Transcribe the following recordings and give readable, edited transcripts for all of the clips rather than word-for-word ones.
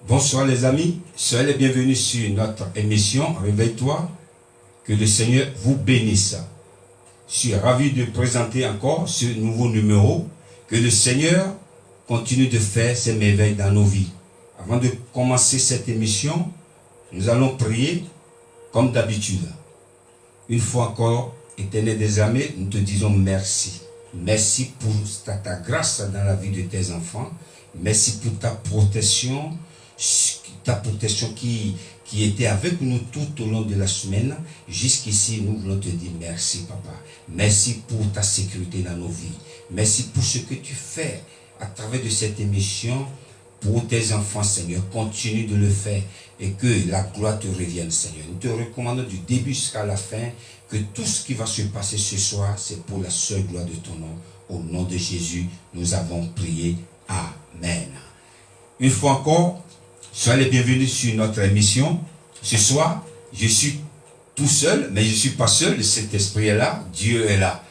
Bonsoir les amis, soyez les bienvenus sur notre émission Réveille-toi, que le Seigneur vous bénisse. Je suis ravi de présenter encore ce nouveau numéro, que le Seigneur continue de faire ses merveilles dans nos vies. Avant de commencer cette émission, nous allons prier comme d'habitude. Une fois encore, Éternel des armées, nous te disons merci. Merci pour ta grâce dans la vie de tes enfants. Merci pour ta protection qui était avec nous tout au long de la semaine. Jusqu'ici, nous voulons te dire merci, Papa. Merci pour ta sécurité dans nos vies. Merci pour ce que tu fais à travers de cette émission pour tes enfants, Seigneur. Continue de le faire et que la gloire te revienne, Seigneur. Nous te recommandons du début jusqu'à la fin que tout ce qui va se passer ce soir, c'est pour la seule gloire de ton nom. Au nom de Jésus, nous avons prié. Amen. Une fois encore, soyez les bienvenus sur notre émission. Ce soir, je suis tout seul, mais je ne suis pas seul. Cet esprit est là, Dieu est là.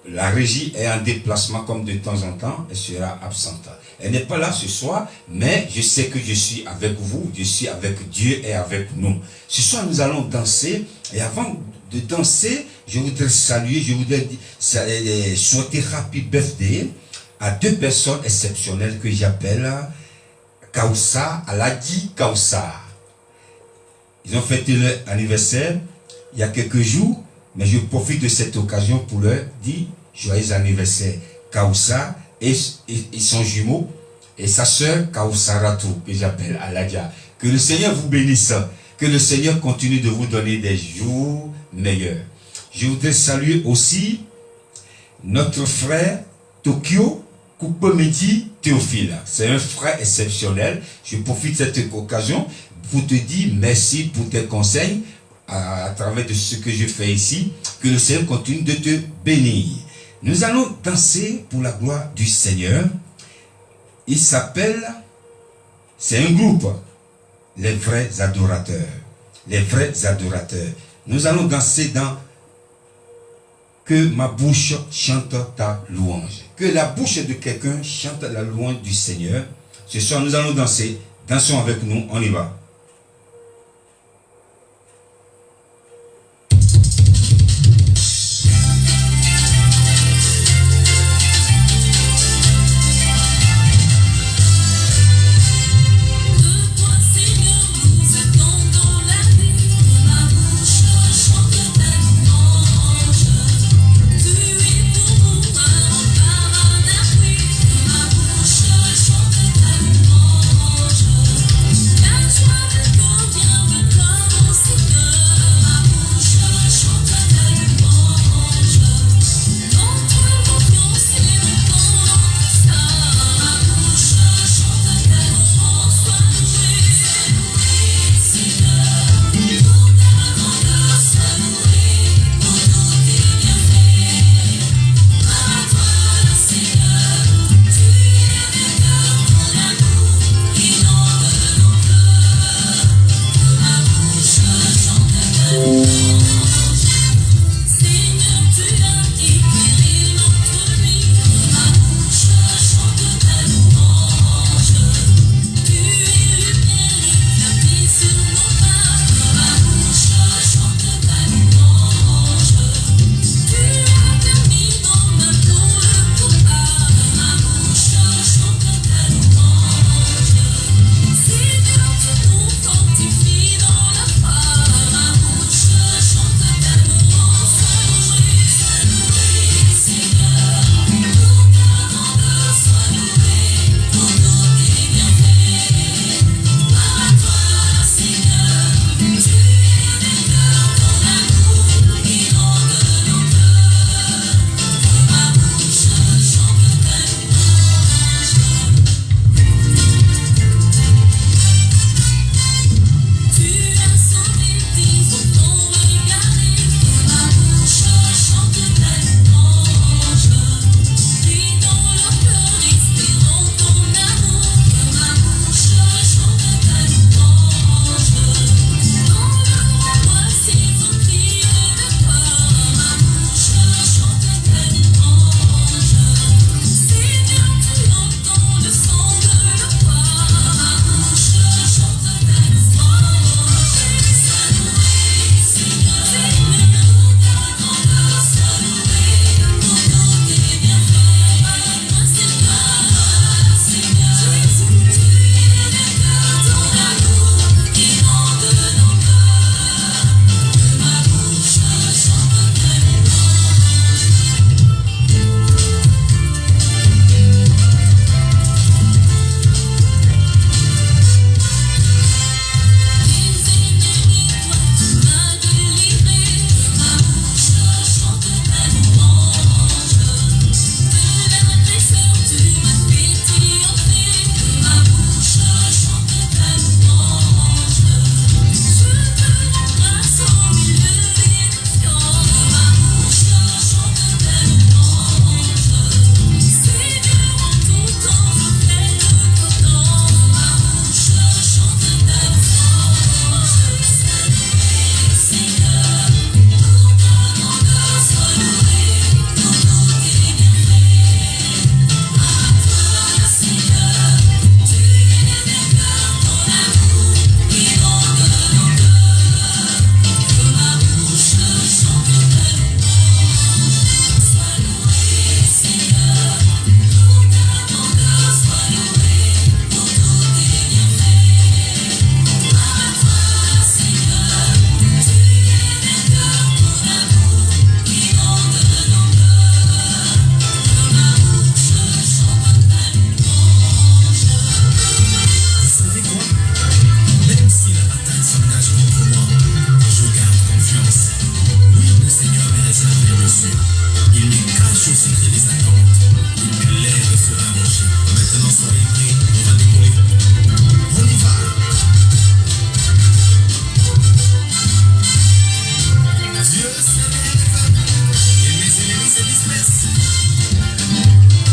La régie est en déplacement comme de temps en temps, elle sera absente. Elle n'est pas là ce soir, mais je sais que je suis avec vous, je suis avec Dieu et avec nous. Ce soir, nous allons danser. Et avant de danser, je voudrais saluer, je voudrais souhaiter Happy Birthday à deux personnes exceptionnelles que j'appelle Kausa, Aladi Kausa. Ils ont fêté leur anniversaire il y a quelques jours, mais je profite de cette occasion pour leur dire joyeux anniversaire. Kausa et son jumeau et sa sœur Kausaratu, que j'appelle Aladia. Que le Seigneur vous bénisse, que le Seigneur continue de vous donner des jours meilleurs. Je voudrais saluer aussi notre frère Tokyo Koupemedi Théophile. C'est un frère exceptionnel. Je profite de cette occasion pour te dire merci pour tes conseils à travers de ce que je fais ici. Que le Seigneur continue de te bénir. Nous allons danser pour la gloire du Seigneur. Il s'appelle, c'est un groupe, les vrais adorateurs. Les vrais adorateurs. Nous allons danser dans que ma bouche chante ta louange. Que la bouche de quelqu'un chante la louange du Seigneur. Ce soir, nous allons danser. Dansons avec nous, on y va. That's why Il nous cache au secret des attentes. Il m'élève sur un rocher. Maintenant, soyez prêts, on va décoller. On y va. Dieu s'élève et mes ennemis se dispersent.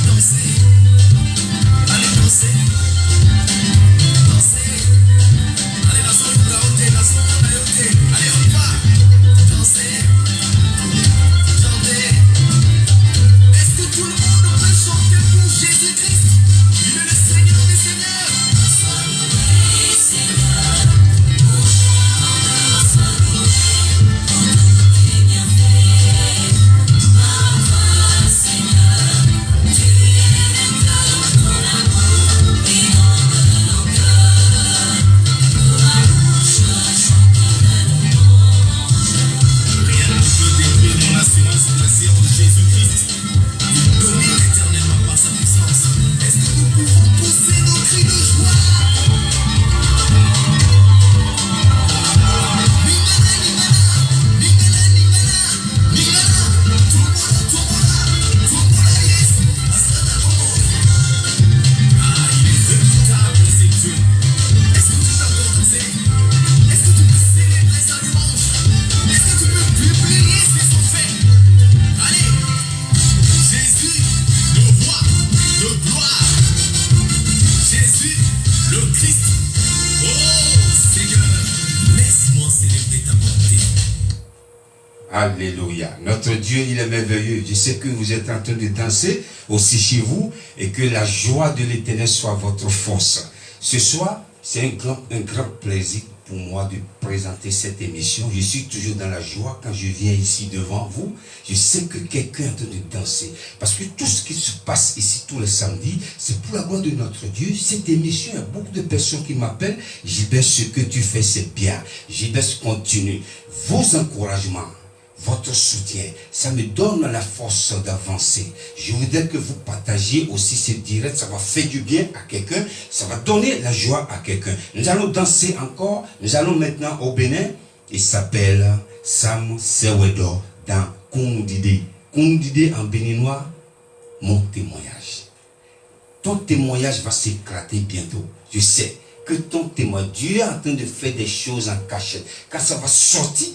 Dansez, allez danser, dansez. Allez, la zone de la haute, la zone de la haute. Allez, on y va. Dansez, chantez. Est-ce que tout le monde peut chanter pour Jésus-Christ? Il est le Seigneur des Seigneurs. Sois loué, Seigneur, pour ton sois loué, pour tous tes bienfaits. Parfois, Seigneur, tu es vainqueur, ton amour inonde nos cœurs. Nous, ma bouche, chanterait le louange. Rien ne peut détruire mon assurance placée en Jésus-Christ. Il domine éternellement par sa puissance. Est-ce que nous pouvons pousser nos cris de joie? Ningana, Ningana, Ningana, Ningana, Tourmola, yes, Asadamo. Ah, il est redoutable, c'est Dieu. Est-ce que tu peux encore danser? Est-ce que tu peux célébrer sa louange? Est-ce que tu peux publier ses faits? Allez, Jésus, le roi de gloire. Jésus, le Christ. Oh Seigneur, laisse-moi célébrer ta bonté. Alléluia. Notre Dieu, il est merveilleux. Je sais que vous êtes en train de danser aussi chez vous et que la joie de l'Éternel soit votre force. Ce soir, c'est un grand plaisir pour moi de présenter cette émission. Je suis toujours dans la joie quand je viens ici devant vous. Je sais que quelqu'un est en train de danser. Parce que tout ce qui se passe ici tous les samedis, c'est pour la gloire de notre Dieu. Cette émission, il y a beaucoup de personnes qui m'appellent. Gilbert, ce que tu fais, c'est bien. Gilbert, continue. Vos encouragements, votre soutien, ça me donne la force d'avancer. Je voudrais que vous partagiez aussi ce direct, ça va faire du bien à quelqu'un, ça va donner la joie à quelqu'un. Nous allons danser encore, nous allons maintenant au Bénin. Il s'appelle Sam Sewedo dans Koundoudide. Koundoudide en béninois, mon témoignage. Ton témoignage va s'éclater bientôt. Je sais que ton témoignage, Dieu est en train de faire des choses en cachette. Quand ça va sortir,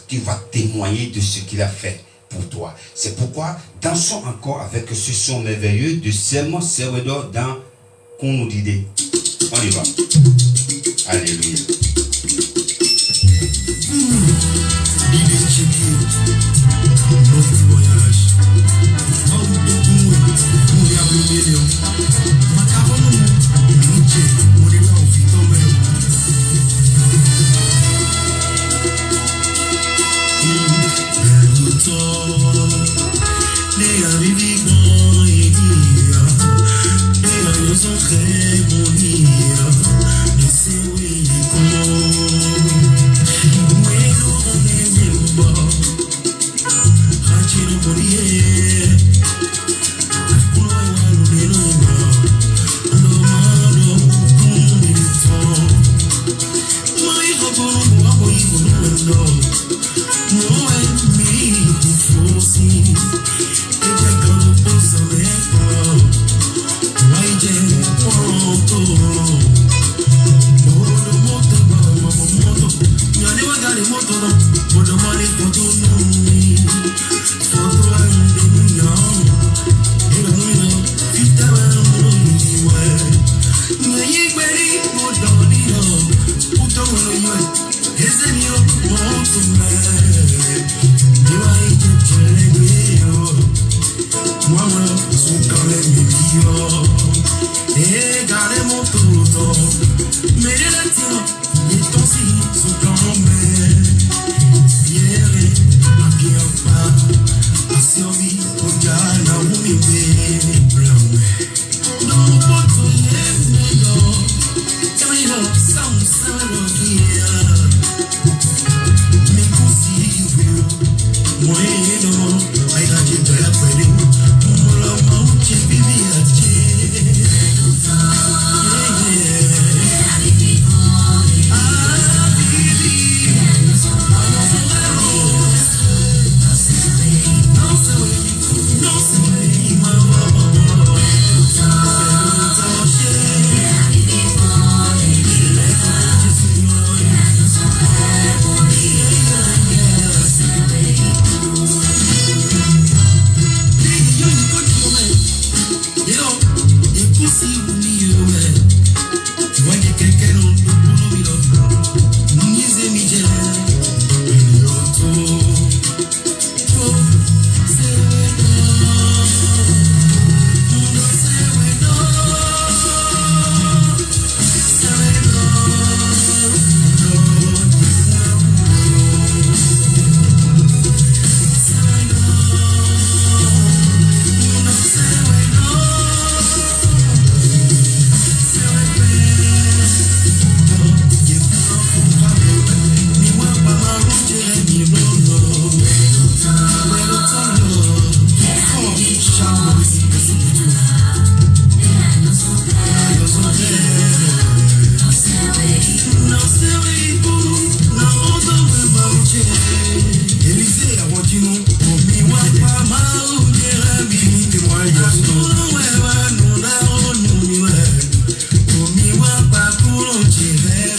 tu vas témoigner de ce qu'il a fait pour toi. C'est pourquoi dansons encore avec ce son merveilleux de Sam Sewedo dans Koundoudide. On y va. Alléluia. Très bonita,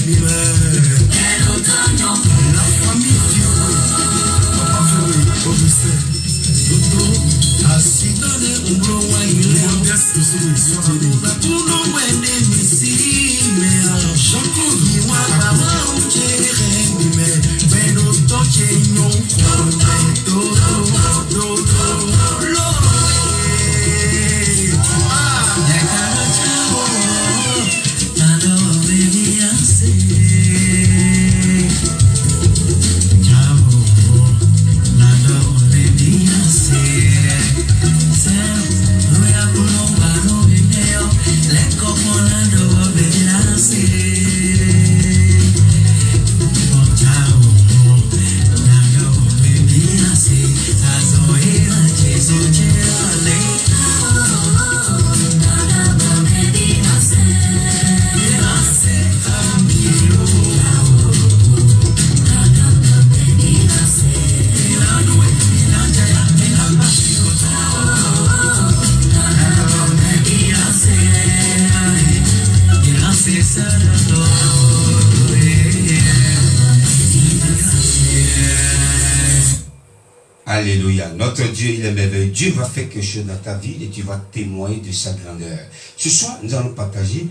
La famille Fioré, Papa Fioré, Augustin, Dodo, Asidane, Oubrowa, il est en gaz, Uno Wende, Missi, Mea, Jean-Claude, Miwa, Baba, Okere, Mime, Beno, Toke, Nyon, Kwame, Dodo, Dodo, Loé, Yakara, Chao, Nado, Baby, Anse. Alléluia. Notre Dieu, il est merveilleux. Dieu va faire quelque chose dans ta vie et tu vas témoigner de sa grandeur. Ce soir, nous allons partager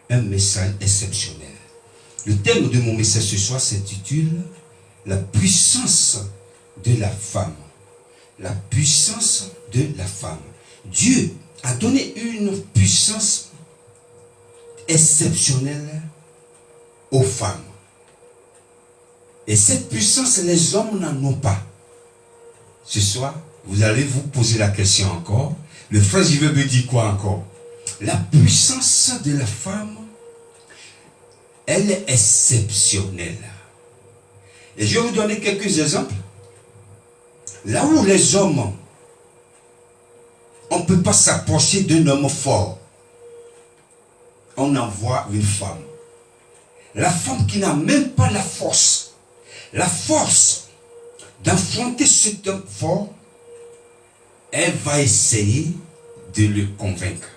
un message exceptionnel. Le thème de mon message ce soir s'intitule La puissance de la femme. La puissance de la femme. Dieu a donné une puissance exceptionnelle aux femmes. Et cette puissance, les hommes n'en ont pas. Ce soir, vous allez vous poser la question encore. Le frère Jive me dit quoi encore? La puissance de la femme, elle est exceptionnelle. Et je vais vous donner quelques exemples. Là où les hommes, on ne peut pas s'approcher d'un homme fort, on envoie une femme. La femme qui n'a même pas la force d'affronter cet homme fort, elle va essayer de le convaincre.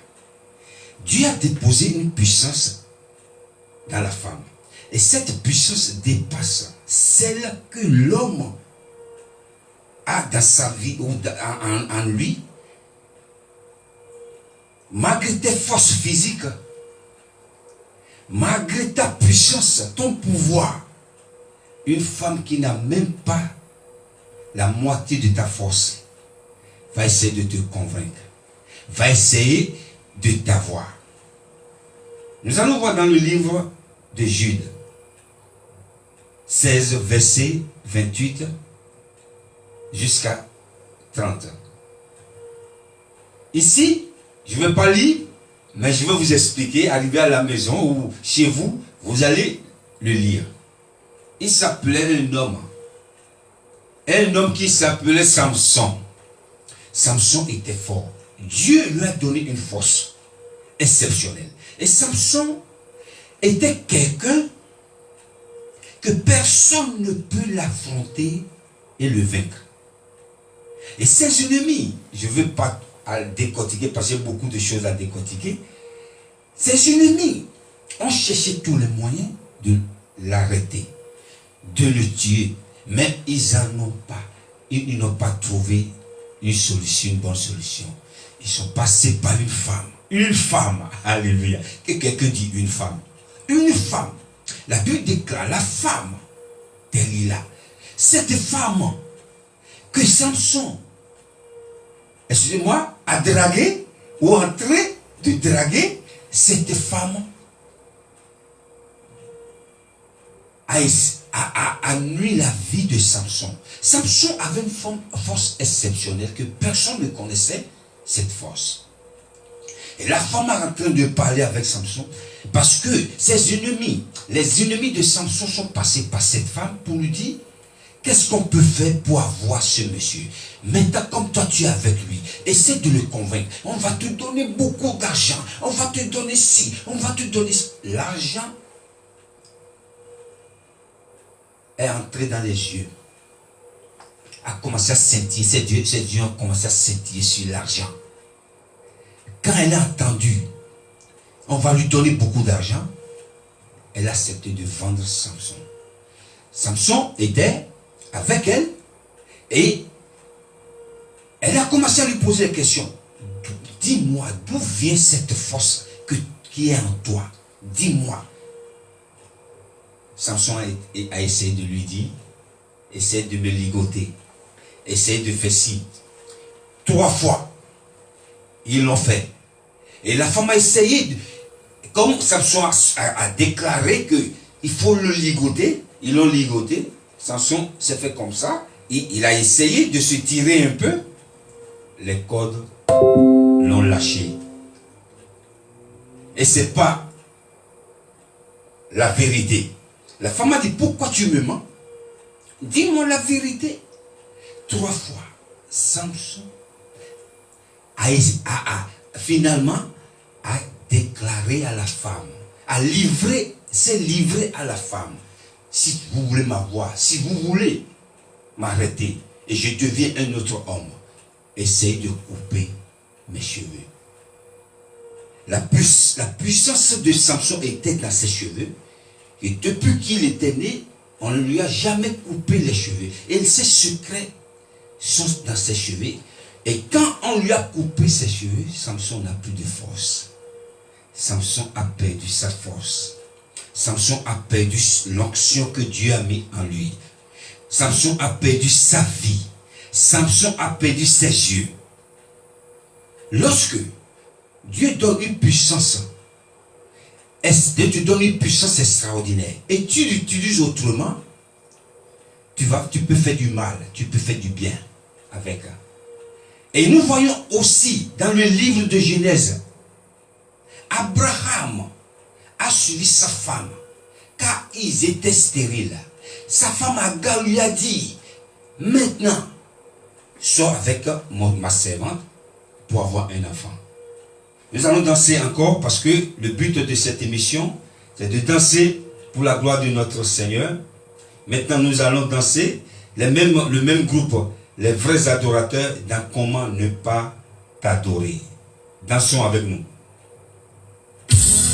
Dieu a déposé une puissance dans la femme. Et cette puissance dépasse celle que l'homme a dans sa vie ou en lui. Malgré tes forces physiques, malgré ta puissance, ton pouvoir, une femme qui n'a même pas la moitié de ta force va essayer de te convaincre, va essayer de t'avoir. Nous allons voir dans le livre de Jude 16, verset 28 jusqu'à 30. Ici, je ne vais pas lire, mais je vais vous expliquer. Arrivé à la maison ou chez vous, vous allez le lire. Il s'appelait un homme qui s'appelait Samson. Samson était fort. Dieu lui a donné une force exceptionnelle. Et Samson était quelqu'un que personne ne peut l'affronter et le vaincre. Et ses ennemis, je ne veux pas décortiquer parce qu'il y a beaucoup de choses à décortiquer. Ses ennemis ont cherché tous les moyens de l'arrêter, de le tuer, mais ils n'en ont pas. Ils n'ont pas trouvé une solution, une bonne solution. Ils sont passés par une femme. Une femme, alléluia. Que quelqu'un dit une femme. Une femme. La Bible déclare la femme Delilah. Cette femme que Samson, excusez-moi, a dragué ou en train de draguer, cette femme a nuit la vie de Samson. Samson avait une force exceptionnelle que personne ne connaissait, cette force. Et la femme est en train de parler avec Samson parce que ses ennemis, les ennemis de Samson sont passés par cette femme pour lui dire qu'est-ce qu'on peut faire pour avoir ce monsieur. Maintenant, comme toi tu es avec lui, essaie de le convaincre. On va te donner beaucoup d'argent. On va te donner ci, on va te donner ça. L'argent est entré dans les yeux. A commencé à scintiller. Ses yeux ont commencé à scintiller sur l'argent. Quand elle a entendu, on va lui donner beaucoup d'argent, elle a accepté de vendre Samson. Samson était avec elle et elle a commencé à lui poser la question. Dis-moi, d'où vient cette force qui est en toi? Dis-moi. Samson a essayé de lui dire, essaie de me ligoter, essaie de faire ci. 3 fois, ils l'ont fait. Et la femme a essayé, comme Samson a déclaré qu'il faut le ligoter, ils l'ont ligoté. Samson s'est fait comme ça, il a essayé de se tirer un peu. Les cordes l'ont lâché. Et c'est pas la vérité. La femme a dit, pourquoi tu me mens? Dis-moi la vérité. 3 fois, Samson finalement a déclaré à la femme, s'est livré à la femme. Si vous voulez m'avoir, si vous voulez m'arrêter et je deviens un autre homme, essayez de couper mes cheveux. La puissance de Samson était dans ses cheveux. Et depuis qu'il était né, on ne lui a jamais coupé les cheveux. Et ses secrets sont dans ses cheveux. Et quand on lui a coupé ses cheveux, Samson n'a plus de force. Samson a perdu sa force. Samson a perdu l'onction que Dieu a mis en lui. Samson a perdu sa vie. Samson a perdu ses yeux. Lorsque Dieu donne une puissance, Dieu te donne une puissance extraordinaire et tu l'utilises autrement, tu peux faire du mal, tu peux faire du bien avec. Et nous voyons aussi dans le livre de Genèse, Abraham a suivi sa femme car ils étaient stériles. Sa femme Agar lui a dit, maintenant, sors avec ma servante pour avoir un enfant. Nous allons danser encore parce que le but de cette émission, c'est de danser pour la gloire de notre Seigneur. Maintenant, nous allons danser le même groupe, les vrais adorateurs, dans Comment ne pas t'adorer. Dansons avec nous. Yes.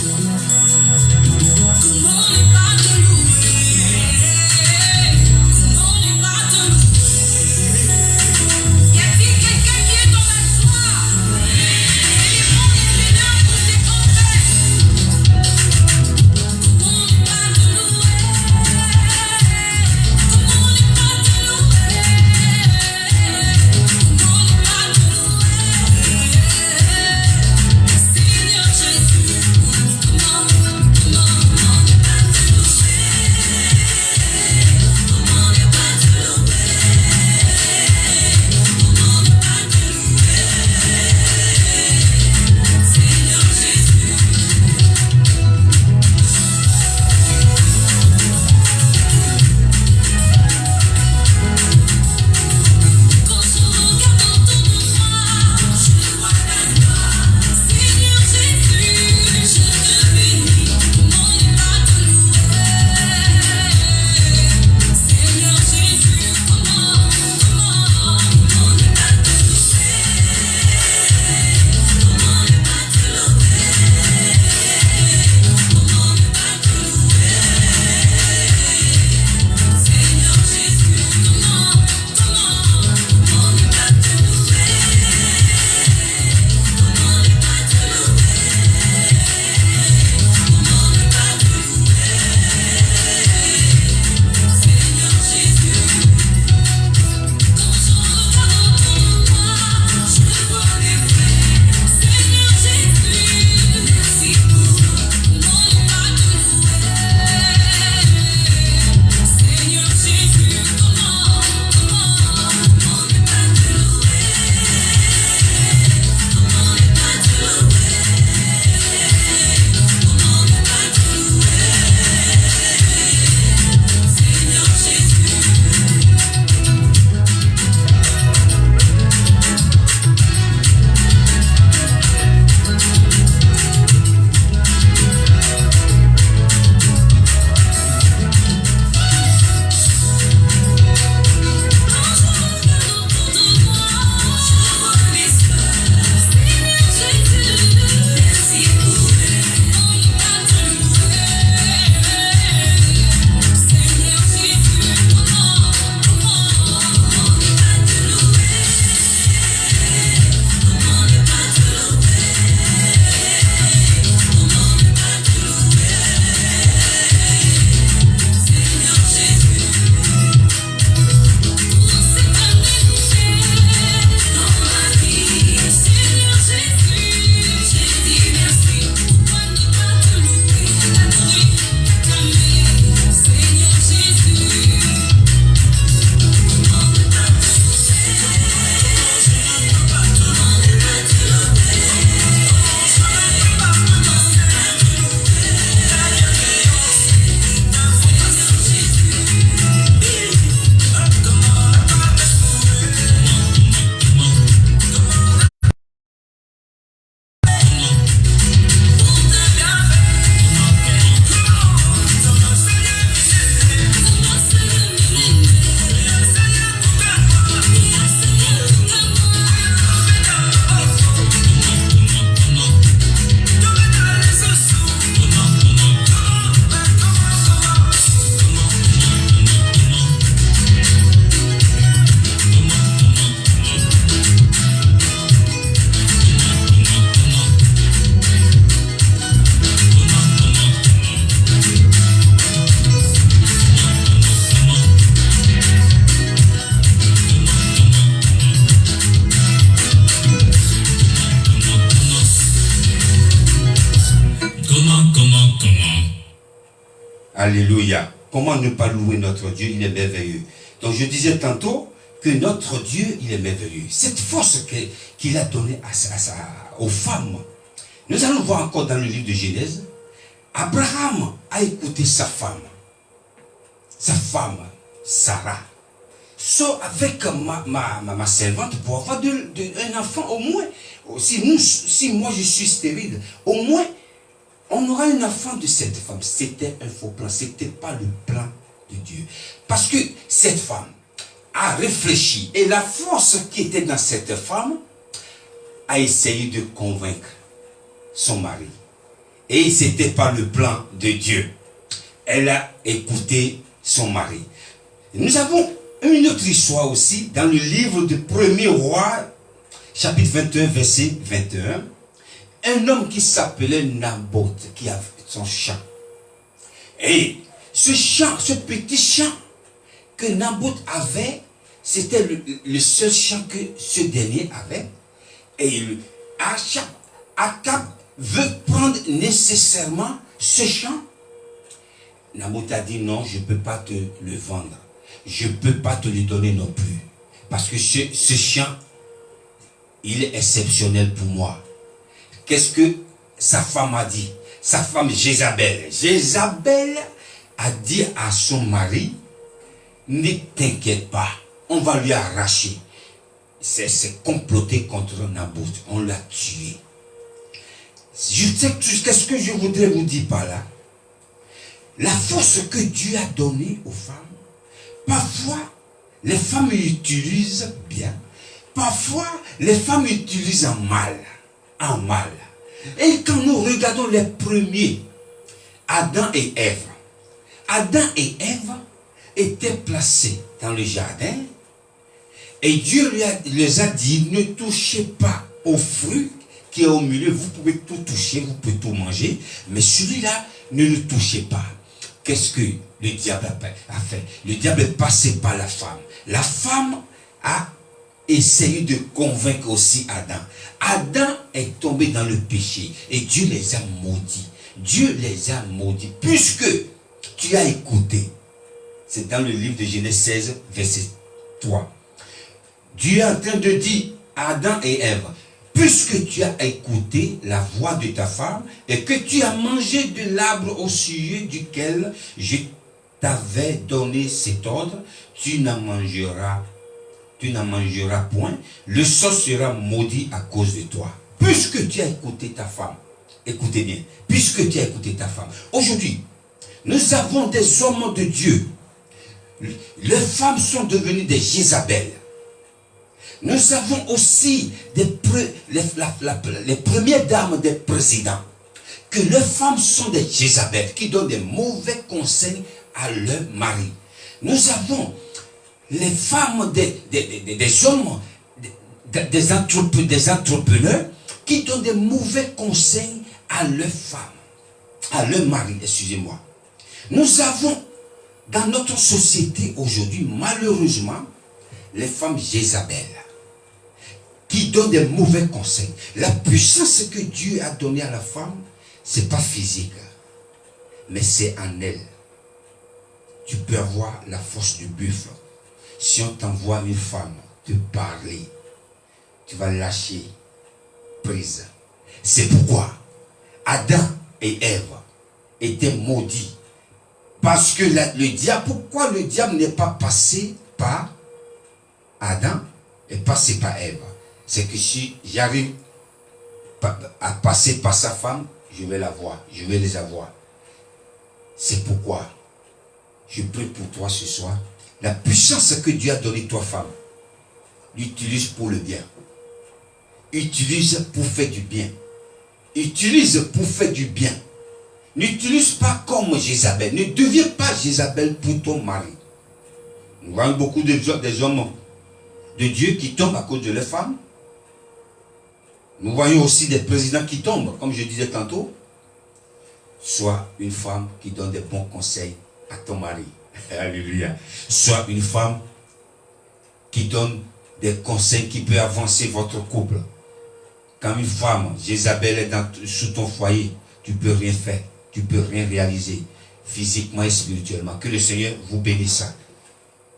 Alléluia. Comment ne pas louer notre Dieu? Il est merveilleux. Donc je disais tantôt que notre Dieu, il est merveilleux. Cette force qu'il a donnée aux femmes. Nous allons voir encore dans le livre de Genèse. Abraham a écouté sa femme, Sarah. Sors avec ma servante pour avoir un enfant au moins. Si moi je suis stérile, au moins on aura un enfant de cette femme. C'était un faux plan, c'était pas le plan de Dieu. Parce que cette femme a réfléchi et la force qui était dans cette femme a essayé de convaincre son mari. Et ce n'était pas le plan de Dieu. Elle a écouté son mari. Nous avons une autre histoire aussi dans le livre de 1er roi, chapitre 21, verset 21. Un homme qui s'appelait Naboth, qui avait son champ. Et ce petit champ que Naboth avait, c'était le seul champ que ce dernier avait. Et Akab veut prendre nécessairement ce champ. Naboth a dit non, je ne peux pas te le vendre. Je ne peux pas te le donner non plus. Parce que ce champ, il est exceptionnel pour moi. Qu'est-ce que sa femme a dit? Sa femme Jézabel. Jézabel a dit à son mari, ne t'inquiète pas, on va lui arracher. C'est comploté contre Naboth. On l'a tué. Qu'est-ce que je voudrais vous dire par là? La force que Dieu a donnée aux femmes, parfois, les femmes l'utilisent bien. Parfois, les femmes l'utilisent en mal. Et quand nous regardons les premiers, Adam et Ève étaient placés dans le jardin et Dieu les a dit, ne touchez pas au fruit qui est au milieu. Vous pouvez tout toucher, vous pouvez tout manger, mais celui-là, ne le touchez pas. Qu'est-ce que le diable a fait? Le diable est passé par la femme. La femme a essayé de convaincre aussi Adam. Adam est tombé dans le péché et Dieu les a maudits. Dieu les a maudits puisque tu as écouté. C'est dans le livre de Genèse 16, verset 3. Dieu est en train de dire à Adam et Ève, puisque tu as écouté la voix de ta femme et que tu as mangé de l'arbre au sujet duquel je t'avais donné cet ordre, tu n'en mangeras point, le sol sera maudit à cause de toi. Puisque tu as écouté ta femme, écoutez bien, puisque tu as écouté ta femme. Aujourd'hui, nous avons des hommes de Dieu. Les femmes sont devenues des Jézabel. Nous avons aussi les premières dames des présidents. Que les femmes sont des Jézabel qui donnent des mauvais conseils à leur mari. Nous avons les femmes des hommes, des entrepreneurs qui donnent des mauvais conseils à leurs femmes, à leur mari, excusez-moi. Nous avons dans notre société aujourd'hui, malheureusement, les femmes Jézabel qui donnent des mauvais conseils. La puissance que Dieu a donnée à la femme, ce n'est pas physique, mais c'est en elle. Tu peux avoir la force du buffle. Si on t'envoie une femme te parler, tu vas lâcher prise. C'est pourquoi Adam et Ève étaient maudits. Parce que le diable, pourquoi le diable n'est pas passé par Adam et passé par Ève? C'est que si j'arrive à passer par sa femme, je vais la voir, je vais les avoir. C'est pourquoi je prie pour toi ce soir. La puissance que Dieu a donnée toi femme, l'utilise pour le bien. Utilise pour faire du bien. Utilise pour faire du bien. N'utilise pas comme Jézabel. Ne deviens pas Jézabel pour ton mari. Nous voyons beaucoup des hommes de Dieu qui tombent à cause de leurs femmes. Nous voyons aussi des présidents qui tombent, comme je disais tantôt. Sois une femme qui donne des bons conseils à ton mari. Alléluia. Sois une femme qui donne des conseils qui peuvent avancer votre couple. Quand une femme, Jézabel, est sous ton foyer, tu ne peux rien faire. Tu ne peux rien réaliser. physiquement et spirituellement. Que le Seigneur vous bénisse.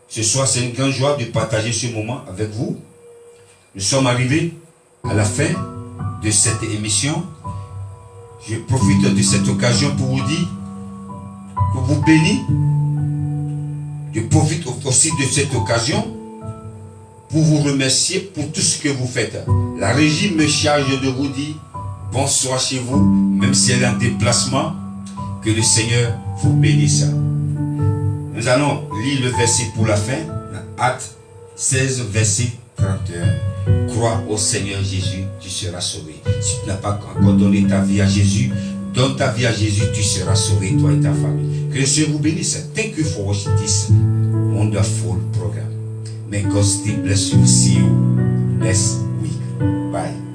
Ce soir, c'est une grande joie de partager ce moment avec vous. Nous sommes arrivés à la fin de cette émission. Je profite de cette occasion pour vous dire, pour vous bénir. Je profite aussi de cette occasion pour vous remercier pour tout ce que vous faites. La régie me charge de vous dire bonsoir chez vous, même si elle est en déplacement. Que le Seigneur vous bénisse. Nous allons lire le verset pour la fin. Actes 16, verset 31. Crois au Seigneur Jésus, tu seras sauvé. Si tu n'as pas encore donné ta vie à Jésus, donne ta vie à Jésus, tu seras sauvé, toi et ta famille. Que le Seigneur vous bénisse. Thank you for watching this wonderful program. May God still bless you. See you next week. Bye.